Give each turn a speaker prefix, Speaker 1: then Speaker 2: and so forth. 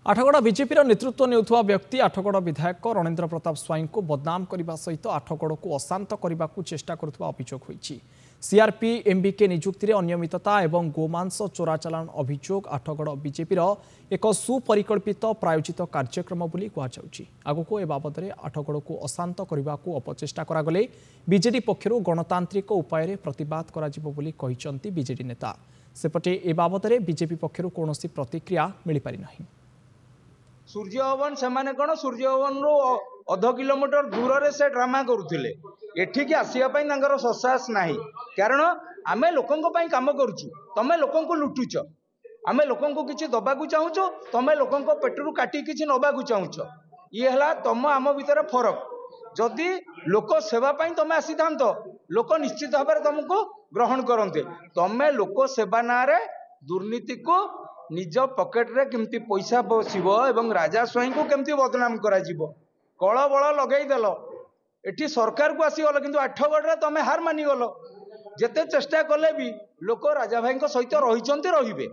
Speaker 1: Athgarh BJP नेतृत्व नेउथुवा व्यक्ति आठगड़ विधायक रणेन्द्र प्रताप स्वाई को बदनाम करने सहित आठगड़ को अशांत करने को चेष्टा करुवा अभियोग होईछि। सीआरपी एमबीके नियुक्ति में अनियमितता एवं गोमांस चोराचालान अभियोग आठगड़ बीजेपी एक सुपरिकल्पित प्रायोजित कार्यक्रम बोली कहुछि। आगको ए बाबद आठगड़ को अशांत करने को अपचेष्टा करागले बीजेडी पक्षर गणतांत्रिक उपाय प्रतिवाद करा बोली कहिसंती बीजेडी नेता। सेपटे ए बाबद बीजेपी पक्षर कौनसी प्रतिक्रिया मिल पारि नाही।
Speaker 2: सूर्यभवन से कौन सूर्यभवन रु अध किलोमीटर दूर से ड्रामा करुले एठिकी आसवाई ससाहस ना कारण आम लोकों कम करुचु तमें लोक लुटुच आम लोक किसी दबाक चाहूँ तमें लोक पेटरू काटी किसी नबाक चाहूँ ये है तुम आम भितर फरक जदि लोक सेवाई तुम आसी था लोक निश्चित भाव में तुमको ग्रहण करते तमें लोक सेवा ना दुर्नीति को निज पकेट रे केमती पैसा बसिबो एवं राजा स्वाई को केमती बदनाम करा जीवो कल बल लगई देल एठी सरकार को आसीगल किंतु आठगढ़ तमें हार मानिगल जेते चेष्टा कले भी लोक राजा भाई सहित रही